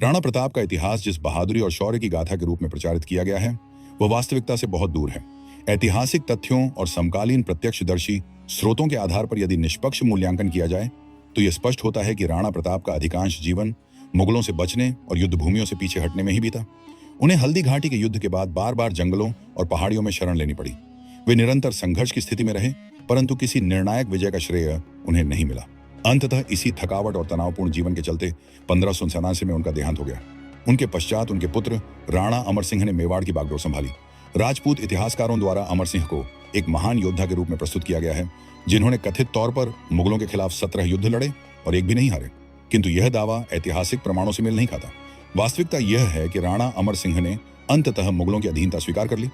राणा प्रताप का इतिहास जिस बहादुरी और शौर्य की गाथा के रूप में प्रचारित किया गया है वह वास्तविकता से बहुत दूर है। ऐतिहासिक तथ्यों और समकालीन प्रत्यक्षदर्शी स्रोतों के आधार पर यदि निष्पक्ष मूल्यांकन किया जाए तो यह स्पष्ट होता है कि राणा प्रताप का अधिकांश जीवन मुगलों से बचने और युद्ध भूमियों से पीछे हटने में ही बीता। उन्हें हल्दी घाटी के युद्ध के बाद बार बार जंगलों और पहाड़ियों में शरण लेनी पड़ी। वे निरंतर संघर्ष की स्थिति में रहे, परंतु किसी निर्णायक विजय का श्रेय उन्हें नहीं मिला। अंततः इसी थकावट और तनावपूर्ण जीवन के चलते 1587 में उनका देहांत हो गया। उनके पश्चात उनके पुत्र राणा अमर सिंह ने मेवाड़ की बागडोर संभाली। राजपूत इतिहासकारों द्वारा अमर सिंह को एक महान योद्धा के रूप में प्रस्तुत किया गया है, जिन्होंने कथित तौर पर मुगलों के खिलाफ 17 युद्ध लड़े और एक भी नहीं हारे। किंतु यह दावा ऐतिहासिक प्रमाणों से मेल नहीं खाता। वास्तविकता यह है कि राणा अमर सिंह ने अंततः मुगलों की अधीनता स्वीकार कर ली।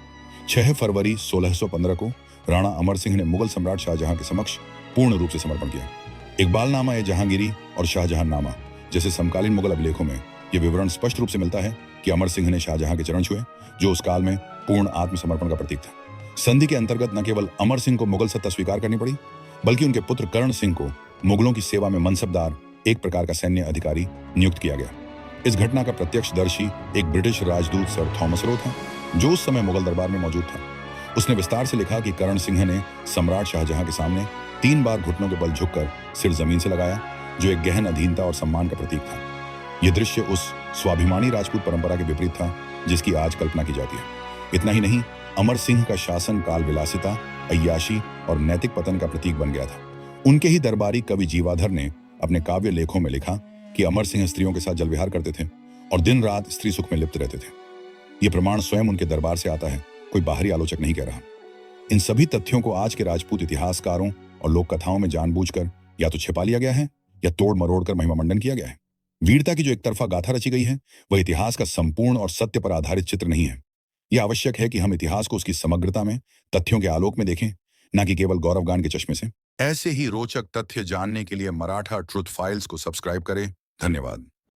6 फरवरी 1615 को राणा अमर सिंह ने मुगल सम्राट शाहजहां के समक्ष पूर्ण रूप से समर्पण किया। इकबालनामा ए जहांगीरी और शाहजहांनामा जैसे समकालीन मुगल अभिलेखों में यह विवरण स्पष्ट रूप से मिलता है कि अमर सिंह ने शाहजहां के चरण छुए, जो उस काल में पूर्ण आत्मसमर्पण का प्रतीक था। संधि के अंतर्गत न केवल अमर सिंह को मुगल सत्ता स्वीकार करनी पड़ी, बल्कि उनके पुत्र कर्ण सिंह को मुगलों की सेवा में मनसबदार, एक प्रकार का सैन्य अधिकारी, नियुक्त किया गया। इस घटना का प्रत्यक्षदर्शी एक ब्रिटिश राजदूत सर थॉमस रो था, जो उस समय मुगल दरबार में मौजूद था। उसने विस्तार से लिखा कि कर्ण सिंह ने सम्राट शाहजहां के सामने 3 बार घुटनों के बल झुककर सिर जमीन से लगाया, जो एक गहन अधीनता और सम्मान का प्रतीक था। यह दृश्य उस स्वाभिमानी राजपूत परंपरा के विपरीत था जिसकी आज कल्पना की जाती है। इतना ही नहीं, अमर सिंह का शासन काल विलासिता, अय्याशी और नैतिक पतन का प्रतीक बन गया था। उनके ही दरबारी कवि जीवाधर ने अपने काव्य लेखों में लिखा कि अमर सिंह स्त्रियों के साथ जल विहार करते थे और दिन रात स्त्री सुख में लिप्त रहते थे। यह प्रमाण स्वयं उनके दरबार से आता है, कोई बाहरी आलोचक नहीं कह रहा। इन सभी तथ्यों को आज के राजपूत इतिहासकारों और लोक कथाओं में जानबूझकर या तो छिपा लिया गया है या तोड़ मरोड़ कर महिमा मंडन किया गया है। वीरता की जो एक तरफा गाथा रची गई है वह इतिहास का संपूर्ण और सत्य पर आधारित चित्र नहीं है। यह आवश्यक है कि हम इतिहास को उसकी समग्रता में, तथ्यों के आलोक में देखें, न कि केवल गौरवगान के चश्मे से। ऐसे ही रोचक तथ्य जानने के लिए मराठा ट्रुथ फाइल्स को सब्सक्राइब करें। धन्यवाद।